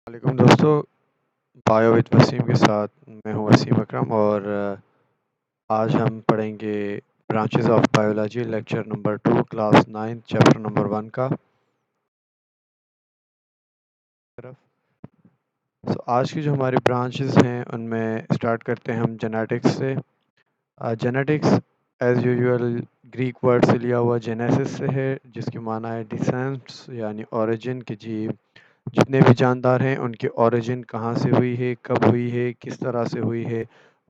वालेकुम दोस्तों, bio with Wasim के साथ मैं हूं वसीम अकरम और आज हम पढ़ेंगे branches of biology lecture number 2 class 9 chapter number 1 का तरफ। आज की जो हमारी ब्रांचेस हैं उनमें स्टार्ट करते हैं हम जेनेटिक्स से। Genetics as usual Greek word से लिया हुआ जेनेसिस से है, जिसकी माना है डिसेंट्स यानी ओरिजिन की जी। जितने भी जानदार हैं उनकी ओरिजिन कहाँ से हुई है, कब हुई है, किस तरह से हुई है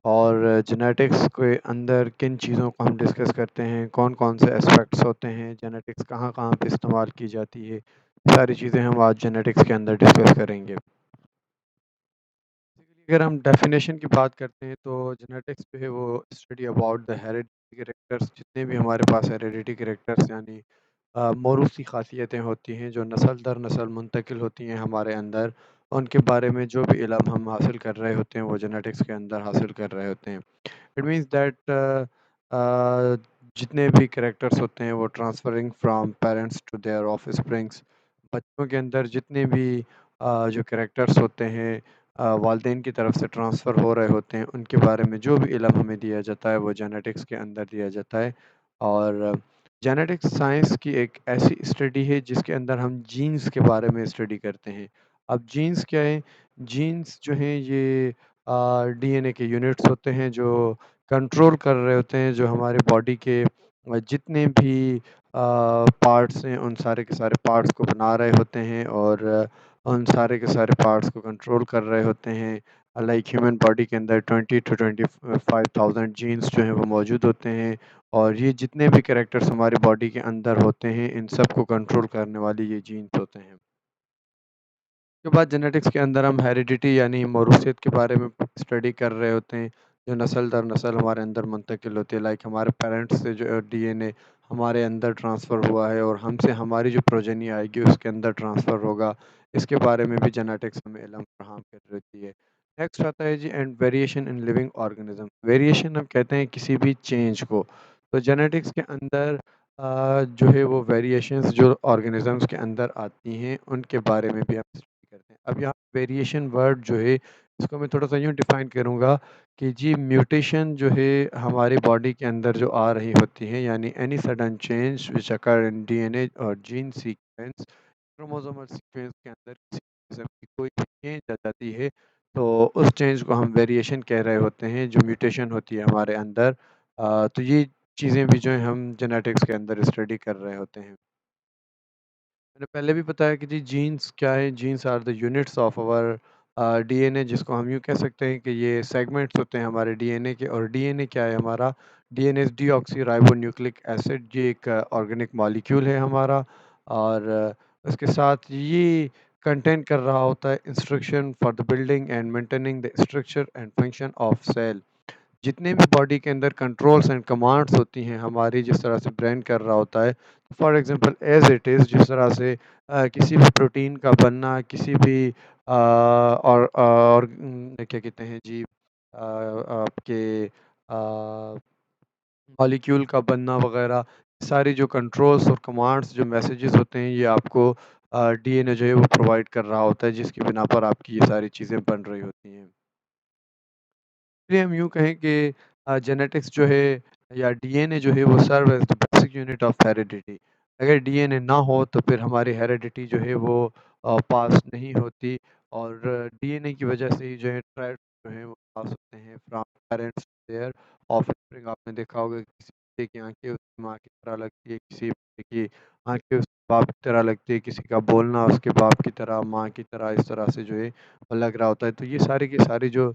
और जेनेटिक्स के अंदर किन चीज़ों को हम डिस्कस करते हैं, कौन कौन से एस्पेक्ट्स होते हैं, जेनेटिक्स कहाँ कहाँ पे इस्तेमाल की जाती है, ये सारी चीज़ें हम आज जेनेटिक्स के अंदर डिस्कस करेंगे। अगर हम डेफिनेशन की बात करते हैं तो जेनेटिक्स जो है वो study about the heredity characters, जितने भी हमारे पास हेरिडिटी कैरेक्टर्स यानी मौरूसी ख़ासियतें होती हैं जो नस्ल दर नस्ल मुंतकिल होती हैं हमारे अंदर, उनके बारे में जो भी इल्म हम हासिल कर रहे होते हैं वो जेनेटिक्स के अंदर हासिल कर रहे होते हैं। इट मीन्स दैट जितने भी कैरेक्टर्स होते हैं वो transferring from parents to their offsprings. बच्चों के अंदर जितने भी जो कैरेक्टर्स होते हैं वालदेन की तरफ से ट्रांसफ़र हो रहे होते हैं, उनके बारे में जो भी इल्म हमें दिया जाता है वो जेनेटिक्स के अंदर दिया जाता है। और जेनेटिक्स साइंस की एक ऐसी स्टडी है जिसके अंदर हम जीन्स के बारे में स्टडी करते हैं। अब जीन्स क्या है? जीन्स जो हैं ये डीएनए के यूनिट्स होते हैं जो कंट्रोल कर रहे होते हैं, जो हमारे बॉडी के जितने भी पार्ट्स हैं उन सारे के सारे पार्ट्स को बना रहे होते हैं और उन सारे के सारे पार्ट्स को कंट्रोल कर रहे होते हैं। लाइक ह्यूमन बॉडी के अंदर 20 टू 25,000 जीन्स जो हैं वो मौजूद होते हैं और ये जितने भी कैरेक्टर्स हमारी बॉडी के अंदर होते हैं इन सब को कंट्रोल करने वाली ये जीन्स होते हैं। उसके बाद जेनेटिक्स के अंदर हम हेरिडिटी यानी मौरूसियत के बारे में स्टडी कर रहे होते हैं, जो नस्ल दर नस्ल हमारे अंदर मुंतकिल होती है। लाइक हमारे पेरेंट्स से जो डीएनए हमारे अंदर ट्रांसफ़र हुआ है और हमसे हमारी जो प्रोजेनी आएगी उसके अंदर ट्रांसफ़र होगा, इसके बारे में भी जेनेटिक्स हमें इल्म फराहम कर देती है। नेक्स्ट आता है जी and variation in living organism. Variation हम कहते हैं किसी भी चेंज को। तो जेनेटिक्स के अंदर जो है वो वेरिएशंस जो ऑर्गेनिजम्स के अंदर आती हैं उनके बारे में भी हम स्टडी करते हैं। अब यहाँ वेरिएशन वर्ड जो है इसको मैं थोड़ा सा यूँ डिफाइन करूँगा कि जी म्यूटेशन जो है हमारी बॉडी के अंदर जो आ रही होती है यानी any sudden change which occur in DNA और जीन सीक्वेंस, क्रोमोसोमल सीक्वेंस के अंदर किसी किस्म की कोई भी चेंज आ जाती है तो उस चेंज को हम वेरिएशन कह रहे होते हैं, जो म्यूटेशन होती है हमारे अंदर। तो ये चीज़ें भी जो हैं हम जेनेटिक्स के अंदर स्टडी कर रहे होते हैं। मैंने पहले भी बताया कि जी जीन्स क्या है? Genes are the units of our DNA, जिसको हम यूँ कह सकते हैं कि ये सेगमेंट्स होते हैं हमारे डीएनए के। और डीएनए क्या है हमारा? डीएनए डीऑक्सी एसिड, ये एक ऑर्गेनिक मॉलिक्यूल है हमारा। और उसके साथ ये कंटेन कर रहा होता है instruction for the building and maintaining the structure and function of cell. जितने भी बॉडी के अंदर कंट्रोल्स एंड कमांड्स होती हैं हमारी, जिस तरह से ब्रेन कर रहा होता है, for example as it is, जिस तरह से किसी भी प्रोटीन का बनना, किसी भी और क्या कहते हैं जी आपके मॉलिक्यूल का बनना वगैरह, सारी जो कंट्रोल्स और कमांड्स जो मैसेजेस होते हैं ये आपको डीएनए जो है वो प्रोवाइड कर रहा होता है, जिसकी बिना पर आपकी ये सारी चीज़ें बन रही होती हैं। इसलिए हम यूँ कहें कि जेनेटिक्स जो है या डीएनए जो है वो serve as the basic unit of heredity. अगर डीएनए ना हो तो फिर हमारी हेरिडिटी जो है वो पास नहीं होती और डीएनए की वजह से ही जो है ट्राइब्स जो हैं वो पास होते हैं from parents to their offspring. आपने देखा होगा कि किसी बच्चे की आँखें उसकी माँ की तरह लगती है, किसी बच्चे की आँखें उसके बाप की तरह लगती है, किसी का बोलना उसके बाप की तरह, माँ की तरह, इस तरह से जो है वो लग रहा होता है। तो ये सारी की सारी जो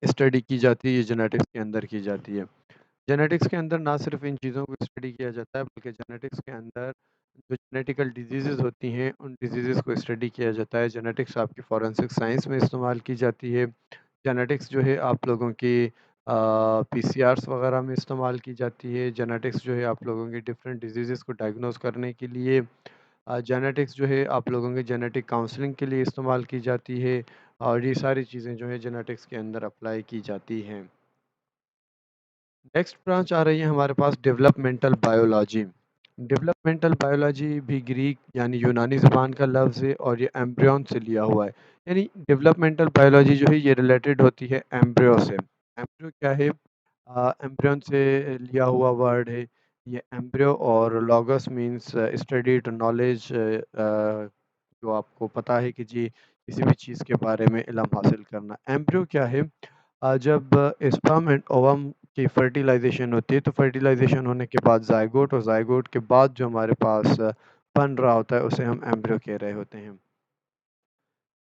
स्टडी की जाती है, ये जेनेटिक्स के अंदर की जाती है। जेनेटिक्स के अंदर ना सिर्फ इन चीज़ों को स्टडी किया जाता है बल्कि जेनेटिक्स के अंदर जो जेनेटिकल डिजीज़ेज़ होती हैं उन डिजीज़ेज़ को स्टडी किया जाता है। जेनेटिक्स आपकी फॉरेंसिक साइंस में इस्तेमाल की जाती है। जेनेटिक्स जो है आप लोगों की पीसीआरस वगैरह में इस्तेमाल की जाती है। जेनेटिक्स जो है आप लोगों की डिफरेंट डिजीज़ेज़ को डायग्नोज़ करने के लिए, जेनेटिक्स जो है आप लोगों के जेनेटिक काउंसलिंग के लिए इस्तेमाल की जाती है और ये सारी चीज़ें जो है जेनेटिक्स के अंदर अप्लाई की जाती हैं। नेक्स्ट ब्रांच आ रही है हमारे पास डेवलपमेंटल बायोलॉजी। डेवलपमेंटल बायोलॉजी भी ग्रीक यानी यूनानी ज़बान का लफ्ज़ है और ये एम्ब्रियन से लिया हुआ है। यानी डेवलपमेंटल बायोलॉजी जो है ये रिलेटेड होती है एम्ब्रियो से। एम्ब्रियो क्या है? एम्ब्रियन से लिया हुआ वर्ड है। ये एम्ब्रियो और logos means study to knowledge, जो आपको पता है कि जी किसी भी चीज़ के बारे में इल्म हासिल करना। एम्ब्रियो क्या है? जब स्पर्म एंड ओवम की फर्टिलाइजेशन होती है तो फर्टिलाइजेशन होने के बाद जायगोट और जायगोट के बाद जो हमारे पास बन रहा होता है उसे हम एम्ब्रियो कह रहे होते हैं।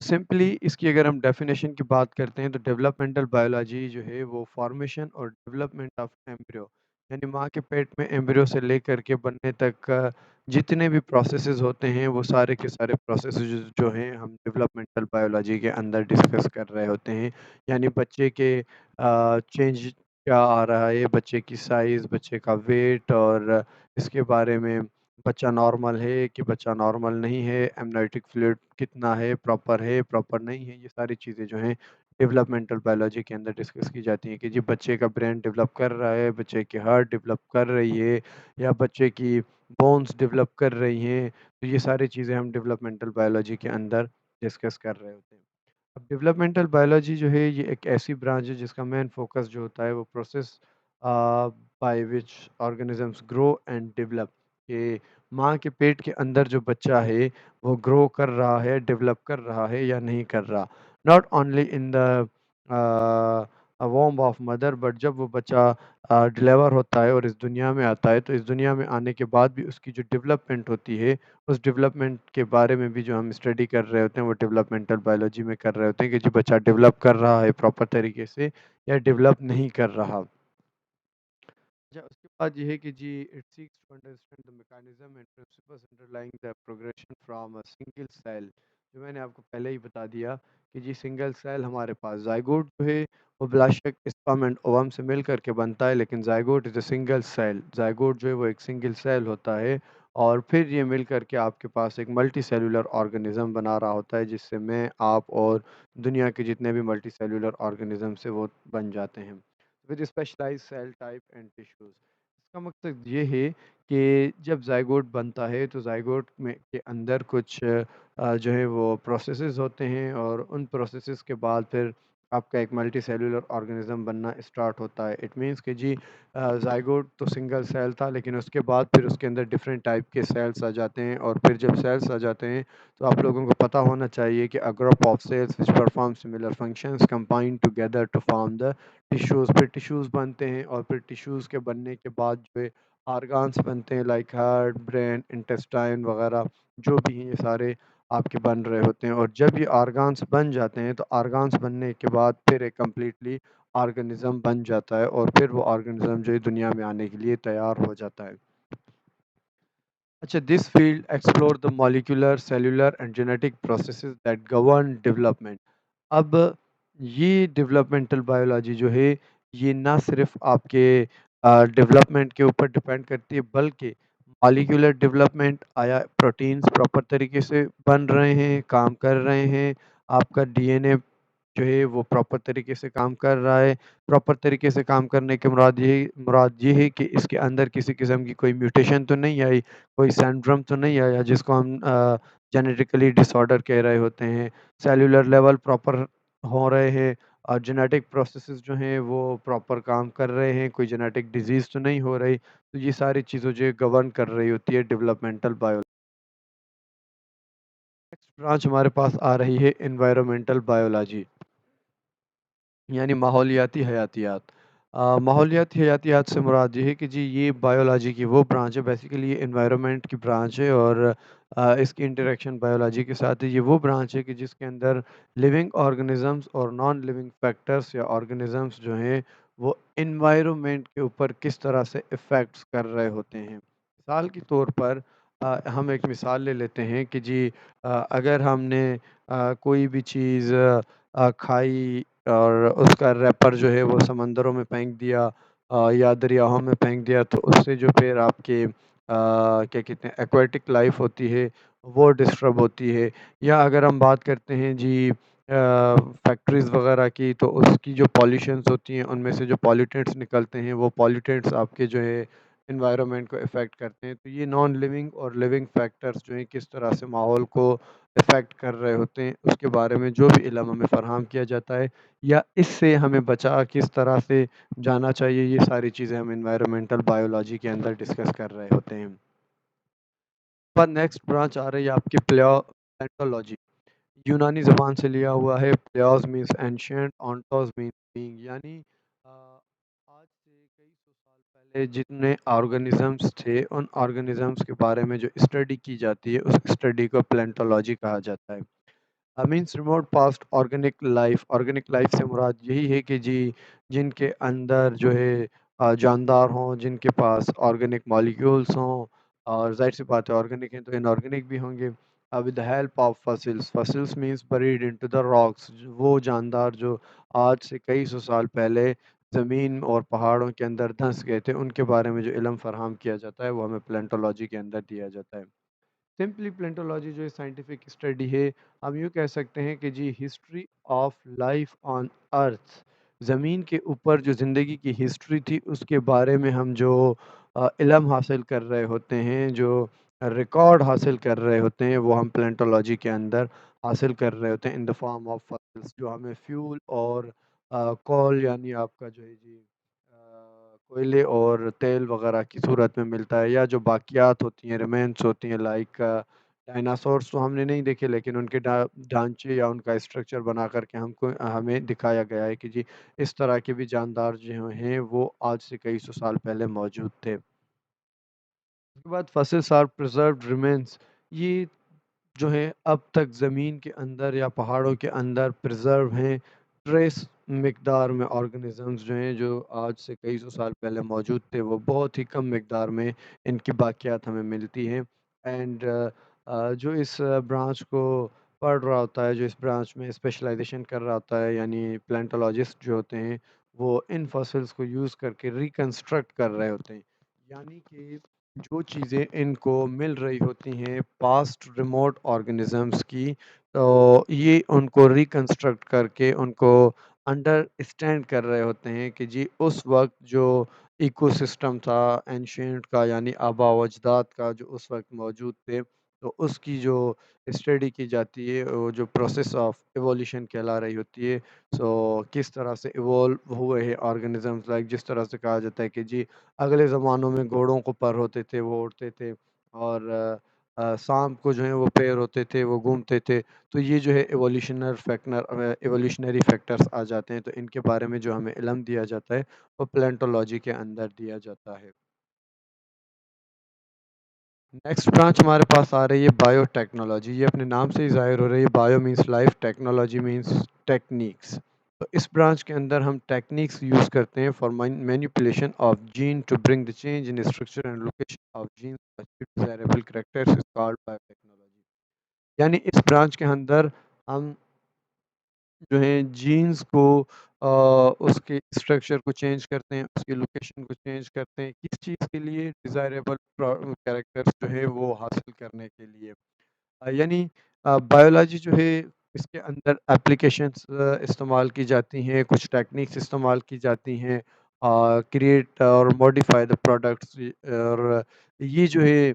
सिंपली इसकी अगर हम डेफिनेशन की बात करते हैं तो डेवलपमेंटल बायोलॉजी जो है वो फॉर्मेशन और डेवलपमेंट ऑफ एम्ब्रियो यानी माँ के पेट में एम्ब्रियो से लेकर के बनने तक जितने भी प्रोसेसेस होते हैं वो सारे के सारे प्रोसेसेस जो हैं हम डेवलपमेंटल बायोलॉजी के अंदर डिस्कस कर रहे होते हैं। यानी बच्चे के चेंज क्या आ रहा है, बच्चे की साइज़, बच्चे का वेट और इसके बारे में बच्चा नॉर्मल है कि बच्चा नॉर्मल नहीं है, एमनाइटिक फ्लूइड कितना है, प्रॉपर नहीं है, ये सारी चीज़ें जो हैं डेवलपमेंटल बायोलॉजी के अंदर डिस्कस की जाती हैं कि जी बच्चे का ब्रेन डेवलप कर रहा है, बच्चे की हार्ट डेवलप कर रही है या बच्चे की बोन्स डेवलप कर रही हैं। तो ये सारी चीज़ें हम डेवलपमेंटल बायोलॉजी के अंदर डिस्कस कर रहे होते हैं। अब डेवलपमेंटल बायोलॉजी जो है ये एक ऐसी ब्रांच है जिसका मेन फोकस जो होता है वो process by which organisms grow and develop, कि माँ के पेट के अंदर जो बच्चा है वो ग्रो कर रहा है, डेवलप कर रहा है या नहीं कर रहा। Not only in the womb of mother, but जब वो बच्चा डिलीवर होता है और इस दुनिया में आता है तो इस दुनिया में आने के बाद भी उसकी जो डेवलपमेंट होती है उस डेवलपमेंट के बारे में भी जो हम स्टडी कर रहे होते हैं वो डेवलपमेंटल बायोलॉजी में कर रहे होते हैं कि जो बच्चा डेवलप कर रहा है प्रॉपर तरीके से या डेवलप नहीं कर रहा। अच्छा, उसके बाद ये है कि जी it seeks to understand the mechanism and principles underlying the progression from a single cell. जो मैंने आपको पहले ही बता दिया कि जी सिंगल सेल हमारे पास जाइगोट जो है वो बिलाशक स्पर्म एंड ओवम से मिल करके बनता है, लेकिन zygote is a single cell. Zygote जो है वो एक सिंगल सेल होता है और फिर ये मिल करके आपके पास एक मल्टी सेलुलर ऑर्गेनिज्म बना रहा होता है जिससे मैं, आप और दुनिया के जितने भी मल्टी सेलुलर ऑर्गेनिज्म से वो बन जाते हैं with specialised cell type and tissues. इसका मकसद ये है कि जब जाइगोट बनता है तो जाइगोट में के अंदर कुछ जो है वो प्रोसेसेस होते हैं और उन प्रोसेसेस के बाद फिर आपका एक मल्टी सेलुलर ऑर्गेनिज्म बनना स्टार्ट होता है। इट मींस कि जी जाइगोट तो सिंगल सेल था लेकिन उसके बाद फिर उसके अंदर डिफरेंट टाइप के सेल्स आ जाते हैं और फिर जब सेल्स आ जाते हैं तो आप लोगों को पता होना चाहिए कि a group of cells which perform similar functions combine together to form the tissues. फिर टिश्यूज़ बनते हैं और फिर टिश्यूज़ के बनने के बाद जो है ऑर्गन्स बनते हैं लाइक हार्ट, ब्रेन, इंटेस्टाइन वगैरह जो भी हैं ये सारे आपके बन रहे होते हैं। और जब ये ऑर्गन्स बन जाते हैं तो ऑर्गन्स बनने के बाद फिर एक कम्प्लीटली ऑर्गेनिज़्म बन जाता है और फिर वो ऑर्गेनिज़्म जो है दुनिया में आने के लिए तैयार हो जाता है। अच्छा, this field explore the molecular, cellular and genetic processes that govern development. अब ये डेवलपमेंटल बायोलॉजी जो है ये ना सिर्फ आपके डेवलपमेंट के ऊपर डिपेंड करती है बल्कि मॉलिक्यूलर डेवलपमेंट, आया प्रोटीन्स प्रॉपर तरीके से बन रहे हैं, काम कर रहे हैं, आपका डीएनए जो है वो प्रॉपर तरीके से काम कर रहा है। प्रॉपर तरीके से काम करने के मुराद ये है कि इसके अंदर किसी किस्म की कोई म्यूटेशन तो नहीं आई, कोई सिंड्रोम तो नहीं आया जिसको हम जेनेटिकली डिसऑर्डर कह रहे होते हैं। सेल्युलर लेवल प्रॉपर हो रहे हैं और जेनेटिक प्रोसेसेस जो हैं वो प्रॉपर काम कर रहे हैं, कोई जेनेटिक डिजीज़ तो नहीं हो रही। तो ये सारी चीज़ें जो गवर्न कर रही होती है डेवलपमेंटल बायो। नेक्स्ट ब्रांच हमारे पास आ रही है एनवायरमेंटल बायोलॉजी यानी माहौलियाती हयातियात। माहौलियाती हयातियात से मुराद ये है कि जी ये बायोलॉजी की वो ब्रांच है, बेसिकली ये एनवायरनमेंट की ब्रांच है और इसकी इंटरेक्शन बायोलॉजी के साथ है। ये वो ब्रांच है कि जिसके अंदर लिविंग ऑर्गेनिजम्स और नॉन लिविंग फैक्टर्स या ऑर्गेनिजम्स जो हैं वो एनवायरनमेंट के ऊपर किस तरह से इफ़ेक्ट्स कर रहे होते हैं। मिसाल के तौर पर हम एक मिसाल ले लेते हैं कि जी अगर हमने कोई भी चीज़ खाई और उसका रैपर जो है वो समंदरों में फेंक दिया या दरियाओं में फेंक दिया तो उससे जो फिर आपके क्या कहते हैं एक्वाटिक लाइफ होती है वो डिस्टर्ब होती है। या अगर हम बात करते हैं जी फैक्ट्रीज़ वगैरह की तो उसकी जो पॉल्यूशंस होती हैं उनमें से जो पॉल्यूटेंट्स निकलते हैं वो पॉल्यूटेंट्स आपके जो है एनवायरनमेंट को इफ़ेक्ट करते हैं। तो ये नॉन लिविंग और लिविंग फैक्टर्स जो हैं किस तरह से माहौल को इफ़ेक्ट कर रहे होते हैं, उसके बारे में जो भी इल्म हमें फ़राहम किया जाता है या इससे हमें बचा किस तरह से जाना चाहिए, ये सारी चीज़ें हम एनवायरनमेंटल बायोलॉजी के अंदर डिस्कस कर रहे होते हैं। पर नेक्स्ट ब्रांच आ रही है आपकी प्लेटोलॉजी। यूनानी ज़बान से लिया हुआ है। प्लेओस मीन्स एंशिएंट, ऑन्टोस मीन्स बीइंग, यानी आज से कई सौ साल पहले जितने ऑर्गेनिजम्स थे उन ऑर्गेनिजम्स के बारे में जो स्टडी की जाती है उस स्टडी को प्लेंटोलॉजी कहा जाता है। Means remote past organic life से मुराद यही है कि जी जिनके अंदर जो है जानदार हों, जिनके पास ऑर्गेनिक मॉलिक्यूल्स हों, और जाहिर सी बात है ऑर्गेनिक हैं तो इनऑर्गेनिक भी होंगे। With the help of fossils, fossils means buried into the rocks, वो जानदार जो आज से कई सौ साल पहले ज़मीन और पहाड़ों के अंदर धंस गए थे, उनके बारे में जो इल्म फराहम किया जाता है वो हमें प्लेंटोलॉजी के अंदर दिया जाता है। सिंपली प्लेंटोलॉजी जो है साइंटिफिक स्टडी है। हम यूँ कह सकते हैं कि जी history of life on earth, ज़मीन के ऊपर जो ज़िंदगी की हिस्ट्री थी उसके बारे में हम जो इल्म हासिल कर रहे होते हैं, जो रिकॉर्ड हासिल कर रहे होते हैं, वो हम प्लेंटोलॉजी के अंदर हासिल कर रहे होते हैं in the form of fossils, जो हमें फ्यूल और कॉल यानी आपका जो है जी कोयले और तेल वगैरह की सूरत में मिलता है, या जो बाकियात होती हैं, रिमेन्स होती हैं, लाइक डायनासोर्स तो हमने नहीं देखे लेकिन उनके ढांचे या उनका स्ट्रक्चर बना करके हमको हमें दिखाया गया है कि जी इस तरह के भी जानदार जो हैं वो आज से कई सौ साल पहले मौजूद थे। उसके बाद फसिल्स आर प्रिजर्व्ड रिमेन्स, ये जो है अब तक ज़मीन के अंदर या पहाड़ों के अंदर प्रिजर्व हैं। ट्रेस मिकदार में ऑर्गेनिजम्स जो हैं जो आज से कई सौ साल पहले मौजूद थे वो बहुत ही कम मिकदार में इनकी बाकियात हमें मिलती हैं। एंड जो इस ब्रांच को पढ़ रहा होता है, जो इस ब्रांच में स्पेशलाइजेशन कर रहा होता है, यानी प्लेंटोलॉजिस्ट जो होते हैं वो इन फसल्स को यूज़ करके रिकंस्ट्रक्ट कर रहे होते हैं, यानी कि जो चीज़ें इनको मिल रही होती हैं पास्ट रिमोट ऑर्गेनिजम्स की, तो ये उनको रिकंस्ट्रक्ट करके उनको अंडरस्टैंड कर रहे होते हैं कि जी उस वक्त जो इकोसिस्टम था एंशियंट का, यानी आबा व अजदाद का जो उस वक्त मौजूद थे, तो उसकी जो स्टडी की जाती है वो जो प्रोसेस ऑफ एवोल्यूशन कहला रही होती है। सो किस तरह से इवोल्व हुए हैं ऑर्गेनिजम्स, लाइक जिस तरह से कहा जाता है कि जी अगले ज़मानों में घोड़ों को पर होते थे, वो उड़ते थे, और सांप को जो है वो पैर होते थे, वो घूमते थे। तो ये जो है एवोल्यूशनरी फैक्टर्स आ जाते हैं, तो इनके बारे में जो हमें इल्म दिया जाता है वो प्लेंटोलॉजी के अंदर दिया जाता है। नेक्स्ट ब्रांच हमारे पास आ रही है बायोटेक्नोलॉजी। ये अपने नाम से ही ज़ाहिर हो रही है, bio means life, technology means techniques. तो इस ब्रांच के अंदर हम टेक्निक्स यूज़ करते हैं for manipulation of gene to bring the change in structure and location of gene desirable characters is called biotechnology. यानी इस ब्रांच के अंदर हम जो है जीन्स को उसके स्ट्रक्चर को चेंज करते हैं, उसकी लोकेशन को चेंज करते हैं, किस चीज़ के लिए, डिज़ायरेबल कैरेक्टर्स जो है वो हासिल करने के लिए। यानी बायोलॉजी जो है इसके अंदर एप्लीकेशंस इस्तेमाल की जाती हैं, कुछ टेक्निक्स इस्तेमाल की जाती हैं क्रिएट और मॉडिफाई द प्रोडक्ट्स। और ये जो है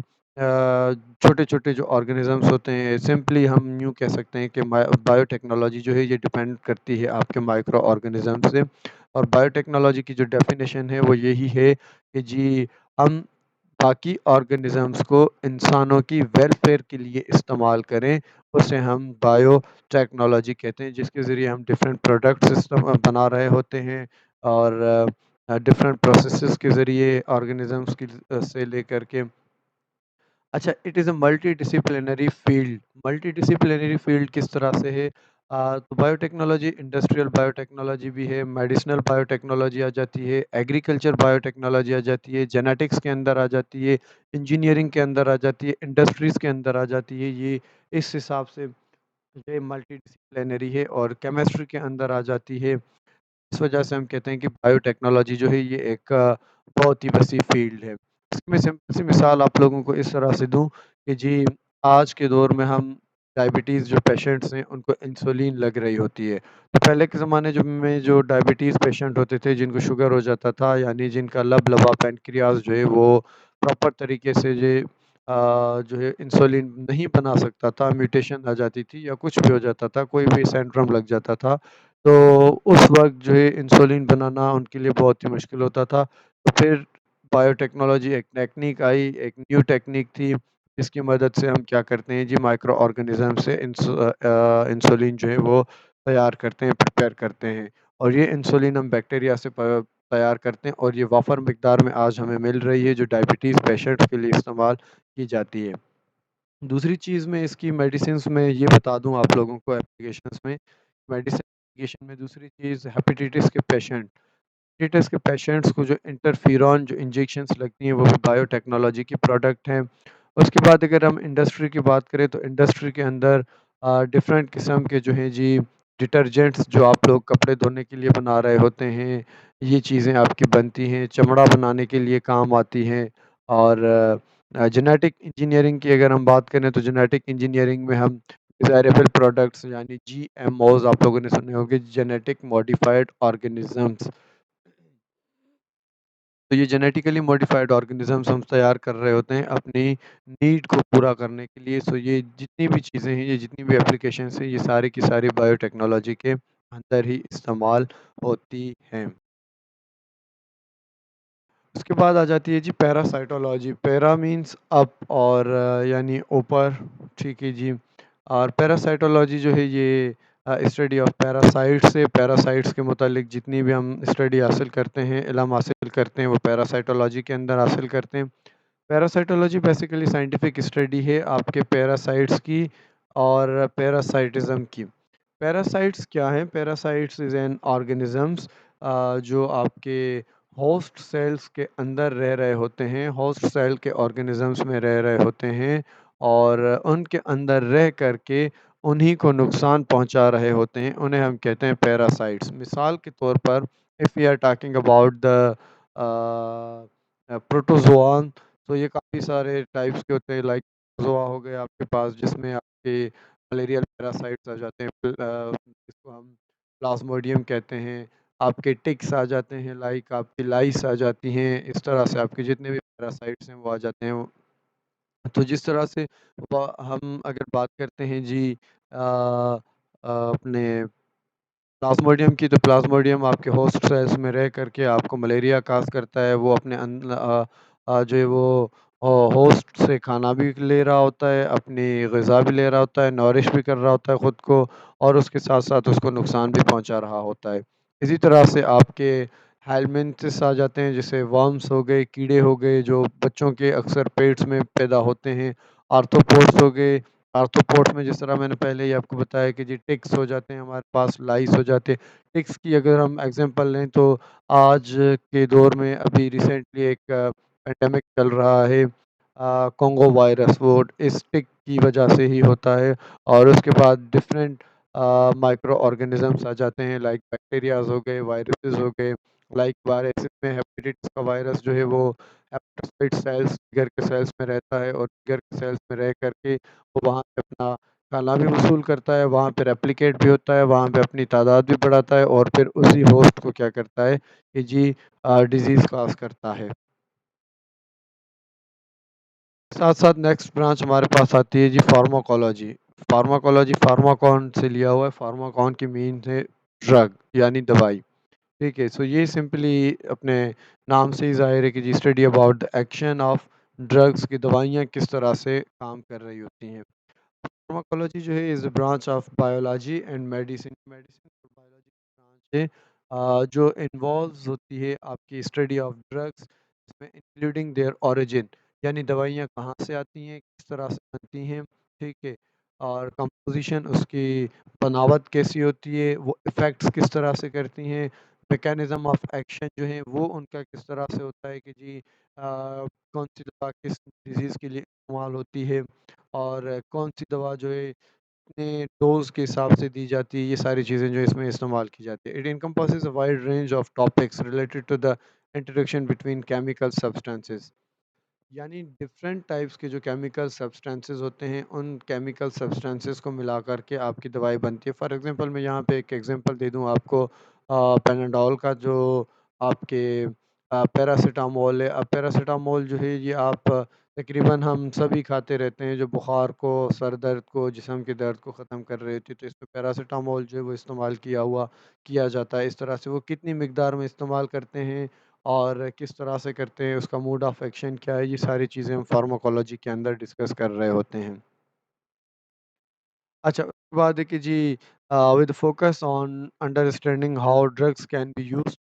छोटे-छोटे जो ऑर्गेनिज़म्स होते हैं, सिंपली हम यूँ कह सकते हैं कि बायोटेक्नोलॉजी जो है ये डिपेंड करती है आपके माइक्रो ऑर्गेनिज़म से। और बायोटेक्नोलॉजी की जो डेफ़िनेशन है वो यही है कि जी हम बाकी ऑर्गेनिज़म्स को इंसानों की वेलफेयर के लिए इस्तेमाल करें, उसे हम बायोटेक्नोलॉजी कहते हैं, जिसके ज़रिए हम डिफरेंट प्रोडक्ट सिस्टम बना रहे होते हैं, और डिफरेंट प्रोसेसेस के ज़रिए ऑर्गेनिज़म्स की से लेकर के। अच्छा, it is a multidisciplinary field. Multidisciplinary field किस तरह से है? तो बायोटेक्नोलॉजी इंडस्ट्रियल बायोटेक्नोलॉजी भी है, मेडिसिनल बायोटेक्नोलॉजी आ जाती है, एग्रीकल्चर बायोटेक्नोलॉजी आ जाती है, जेनेटिक्स के अंदर आ जाती है, इंजीनियरिंग के अंदर आ जाती है, इंडस्ट्रीज़ के अंदर आ जाती है। ये इस हिसाब से ये मल्टीडिसिप्लिनरी है, और केमिस्ट्री के अंदर आ जाती है। इस वजह से हम कहते हैं कि बायोटेक्नोलॉजी जो है ये एक बहुत ही वसी फील्ड है। इसकी मैं सिंपल सी मिसाल आप लोगों को इस तरह से दूँ कि जी आज के दौर में हम डायबिटीज़ जो पेशेंट्स हैं उनको इंसुलिन लग रही होती है। तो पहले के ज़माने जो में जो डायबिटीज़ पेशेंट होते थे जिनको शुगर हो जाता था, यानी जिनका लबलबा पैनक्रियाज़ जो है वो प्रॉपर तरीके से जो है इंसुलिन नहीं बना सकता था, म्यूटेशन आ जाती थी या कुछ भी हो जाता था, कोई भी सिंड्रोम लग जाता था, तो उस वक़्त जो है इंसुलिन बनाना उनके लिए बहुत ही मुश्किल होता था। तो फिर बायोटेक्नोलॉजी एक टेक्नीक आई, एक न्यू टेक्नीक थी, जिसकी मदद से हम क्या करते हैं जी, माइक्रो ऑर्गेनिज़्म से इंसुलिन जो है वो तैयार करते हैं, प्रिपेयर करते हैं, और ये इंसुलिन हम बैक्टीरिया से तैयार करते हैं, और ये वाफ़र मिकदार में आज हमें मिल रही है, जो डायबिटीज़ पेशेंट्स के लिए इस्तेमाल की जाती है। दूसरी चीज़ मैं इसकी मेडिसिन्स में ये बता दूँ आप लोगों को, एप्लीकेशंस में, मेडिसिन एप्लीकेशन में दूसरी चीज़, हेपेटाइटिस के पेशेंट, हेपेटाइटिस के पेशेंट्स को जो इंटरफेरॉन जो इंजेक्शंस लगती हैं वो भी बायोटेक्नोलॉजी की प्रोडक्ट हैं। उसके बाद अगर हम इंडस्ट्री की बात करें तो इंडस्ट्री के अंदर डिफरेंट किस्म के जो हैं जी डिटर्जेंट्स जो आप लोग कपड़े धोने के लिए बना रहे होते हैं, ये चीज़ें आपकी बनती हैं, चमड़ा बनाने के लिए काम आती हैं। और जेनेटिक इंजीनियरिंग की अगर हम बात करें तो जेनेटिक इंजीनियरिंग में हम डिज़ायरेबल प्रोडक्ट्स यानी जीएमओज़ आप लोगों ने सुने होंगे, जेनेटिक मॉडिफाइड ऑर्गेनिज़म्स। तो ये जेनेटिकली मॉडिफाइड ऑर्गेनिजम्स हम तैयार कर रहे होते हैं अपनी नीड को पूरा करने के लिए। सो ये जितनी भी चीज़ें हैं, ये जितनी भी एप्लीकेशंस हैं, ये सारी की सारी बायोटेक्नोलॉजी के अंदर ही इस्तेमाल होती हैं। उसके बाद आ जाती है जी पैरासाइटोलॉजी। पैरा मीन्स अप, और यानी ऊपर, ठीक है जी। और पैरासाइटोलॉजी जो है ये स्टडी ऑफ पैरासाइट्स से, पैरासाइट्स के मुतालिक जितनी भी हम स्टडी हासिल करते हैं, इल्म हासिल करते हैं, वो पैरासाइटोलॉजी के अंदर हासिल करते हैं। पैरासाइटोलॉजी बेसिकली साइंटिफिक स्टडी है आपके पैरासाइट्स की और पैरासाइटिज्म की। पैरासाइट्स क्या हैं? पैरासाइट्स इज़ एन ऑर्गेनिजम्स जो आपके होस्ट सेल्स के अंदर रह रहे होते हैं, होस्ट सेल के ऑर्गेनिजम्स में रह रहे होते हैं, और उनके अंदर रह कर के उन्हीं को नुकसान पहुंचा रहे होते हैं, उन्हें हम कहते हैं पैरासाइट्स। मिसाल के तौर पर, if we are talking about the protozoan, तो ये काफ़ी सारे टाइप्स के होते हैं, लाइक प्रोटोजोआ हो गए आपके पास, जिसमें आपके मलेरियल पैरासाइट्स आ जाते हैं, जिसको हम प्लाज्मोडियम कहते हैं, आपके टिक्स आ जाते हैं, लाइक आपकी लाइस आ जाती हैं, इस तरह से आपके जितने भी पैरासाइट्स हैं वो आ जाते हैं। तो जिस तरह से हम अगर बात करते हैं जी अपने प्लाज्मोडियम की, तो प्लाज्मोडियम आपके होस्ट सेल्स में रह करके आपको मलेरिया काज करता है। वो अपने जो है वो होस्ट से खाना भी ले रहा होता है, अपनी ग़िज़ा भी ले रहा होता है, नॉरिश भी कर रहा होता है ख़ुद को, और उसके साथ-साथ उसको नुकसान भी पहुँचा रहा होता है। इसी तरह से आपके हेलमिन्थ्स आ जाते हैं, जैसे वर्म्स हो गए, कीड़े हो गए, जो बच्चों के अक्सर पेट्स में पैदा होते हैं। आर्थ्रोपोड्स हो गए, आर्थ्रोपोड्स में जिस तरह मैंने पहले ही आपको बताया कि जी टिक्स हो जाते हैं हमारे पास, लाइस हो जाते हैं। टिक्स की अगर हम एग्ज़ाम्पल लें तो आज के दौर में अभी रिसेंटली एक पैंडेमिक चल रहा है, कोंगो वायरस, वो इस टिक की वजह से ही होता है। और उसके बाद डिफरेंट माइक्रो ऑर्गेनिज़म्स आ जाते हैं, लाइक बैक्टीरियाज़ हो गए, वायरसेस हो गए, लाइक वायरसेस में हेपेटाइटिस का वायरस जो है वो हेपेटोसाइट सेल्स, जिगर के सेल्स में रहता है, और जिगर के सेल्स में रह कर के वो वहाँ पे अपना खाना भी वसूल करता है, वहाँ पे रेप्लिकेट भी होता है, वहाँ पे अपनी तादाद भी बढ़ाता है, और फिर उसी होस्ट को क्या करता है कि जी डिज़ीज़ कॉज़ करता है। साथ-साथ नेक्स्ट ब्रांच हमारे पास आती है जी फार्माकोलॉजी। फार्माकोलॉजी फार्माकॉन से लिया हुआ है, फार्माकॉन की मीन्स है ड्रग, यानी दवाई। ठीक है, सो ये सिंपली अपने नाम से ही ज़ाहिर है कि जी study about the action of drugs, की दवाइयाँ किस तरह से काम कर रही होती हैं। फार्माकोलॉजी जो है is a branch of biology and medicine. Medicine और बायोलॉजी की ब्रांच है जो इन्वॉल्व्स होती है आपकी स्टडी ऑफ ड्रग्स, इसमें इंक्लूडिंग देयर ओरिजिन, यानी दवाइयाँ कहाँ से आती हैं, किस तरह से बनती हैं, ठीक है, और कंपोजिशन, उसकी बनावट कैसी होती है, वो इफ़ेक्ट्स किस तरह से करती हैं, मैकेनिज़्म ऑफ एक्शन जो है वो उनका किस तरह से होता है कि जी कौन सी दवा किस डिज़ीज़ के लिए इस्तेमाल होती है, और कौन-सी दवा जो है कितने डोज़ के हिसाब से दी जाती है, ये सारी चीज़ें जो इसमें इस्तेमाल की जाती है। It encompasses a wide range of topics related to the interaction between chemical substances. यानी डिफरेंट टाइप्स के जो केमिकल सब्सटेंसेस होते हैं, उन केमिकल सब्सटेंसेस को मिला कर के आपकी दवाई बनती है। फॉर एग्जांपल मैं यहाँ पे एक एग्जांपल दे दूँ आपको, पैनाडोल का जो आपके पैरासिटामोल है। अब पैरासिटामोल जो है ये आप तकरीबन हम सभी खाते रहते हैं, जो बुखार को, सर दर्द को, जिस्म के दर्द को ख़त्म कर रही होती है, तो इसमें पैरासिटामोल जो है वो इस्तेमाल किया जाता है। इस तरह से वो कितनी मिकदार में इस्तेमाल करते हैं और किस तरह से करते हैं, उसका मोड ऑफ एक्शन क्या है, ये सारी चीज़ें हम फार्माकोलॉजी के अंदर डिस्कस कर रहे होते हैं। अच्छा, उसके बाद है कि जी with focus on understanding how drugs can be used,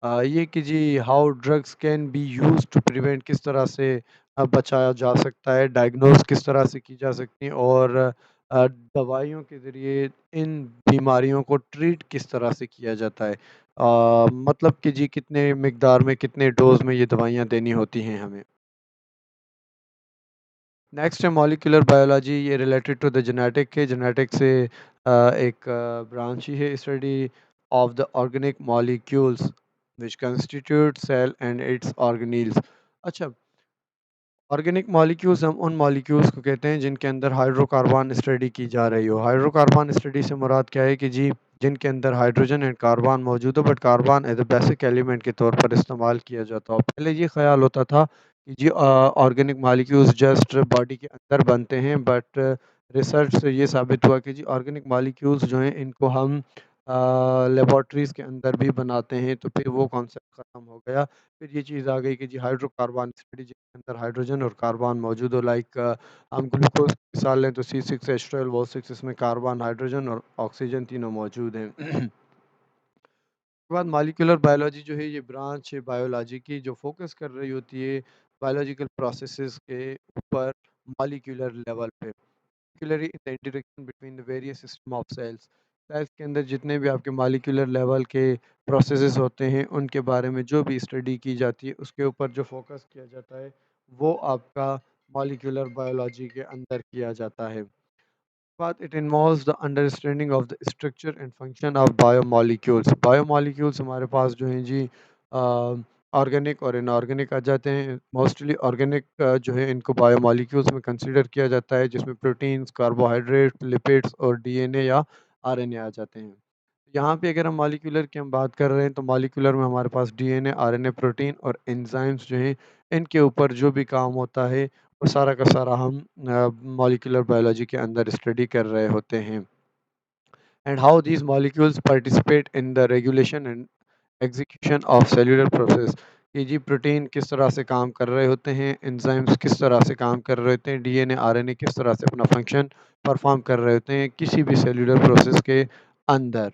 ये कि जी how drugs can be used to prevent, किस तरह से बचाया जा सकता है, डायग्नोस किस तरह से की जा सकती है, और दवाइयों के ज़रिए इन बीमारियों को ट्रीट किस तरह से किया जाता है। मतलब कि जी कितने मिकदार में, कितने डोज़ में ये दवाइयाँ देनी होती हैं हमें। नेक्स्ट है मॉलिक्यूलर बायोलॉजी, ये रिलेटेड टू द जेनेटिक है। जेनेटिक से एक ब्रांच ही है, study of the organic molecules which constitute cell and its organelles. अच्छा, ऑर्गेनिक मॉलिक्यूल्स हम उन मॉलिक्यूल्स को कहते हैं जिनके अंदर हाइड्रोकार्बन स्टडी की जा रही हो। हाइड्रोकार्बन स्टडी से मुराद क्या है कि जी जिनके अंदर हाइड्रोजन एंड कार्बन मौजूद हो, but carbon as a basic element के तौर पर इस्तेमाल किया जाता हो। पहले ये ख्याल होता था कि जी ऑर्गेनिक मॉलिक्यूल्स जस्ट बॉडी के अंदर बनते हैं, बट रिसर्च से ये साबित हुआ कि जी ऑर्गेनिक मॉलिक्यूल्स जो हैं इनको हम लेबॉर्ट्रीज़ के अंदर भी बनाते हैं, तो फिर वो कॉन्सेप्ट ख़त्म हो गया। फिर ये चीज़ आ गई कि जी हाइड्रोकार्बन स्टडी जिसके अंदर हाइड्रोजन और कार्बन मौजूद हो, लाइक हम ग्लूकोज की मिसाल लें तो C6H12O6, इसमें कार्बन, हाइड्रोजन और ऑक्सीजन तीनों मौजूद हैं। उसके बाद मॉलिक्यूलर बायोलॉजी जो है ये ब्रांच है बायोलॉजी की, जो फोकस कर रही होती है बायोलॉजिकल प्रोसेसेस के ऊपर मॉलिक्यूलर लेवल पे, particularly in the interaction between the various system of cells। Cells के अंदर जितने भी आपके मॉलिक्यूलर लेवल के प्रोसेसेस होते हैं, उनके बारे में जो भी स्टडी की जाती है, उसके ऊपर जो फोकस किया जाता है, वो आपका मॉलिक्यूलर बायोलॉजी के अंदर किया जाता है। But it involves the understanding of the structure and function of biomolecules। Biomolecules हमारे पास जो हैं जी ऑर्गेनिक और इनऑर्गेनिक आ जाते हैं। मोस्टली ऑर्गेनिक जो है इनको बायोमोलिक्यूल्स में कंसीडर किया जाता है, जिसमें प्रोटीन्स, कार्बोहाइड्रेट, लिपिड्स और डीएनए या आरएनए आ जाते हैं। यहाँ पे अगर हम मॉलिक्यूलर की हम बात कर रहे हैं, तो मॉलिक्यूलर में हमारे पास डीएनए, आरएनए, प्रोटीन और एंजाइम्स जो हैं, इनके ऊपर जो भी काम होता है वो सारा का सारा हम मॉलिक्यूलर बायोलॉजी के अंदर स्टडी कर रहे होते हैं। And how these molecules participate in the regulation and execution of cellular process, कि जी प्रोटीन किस तरह से काम कर रहे होते हैं, एंजाइम्स किस तरह से काम कर रहे होते हैं, डीएनए, आरएनए किस तरह से अपना फंक्शन परफॉर्म कर रहे होते हैं किसी भी सेल्यूलर प्रोसेस के अंदर।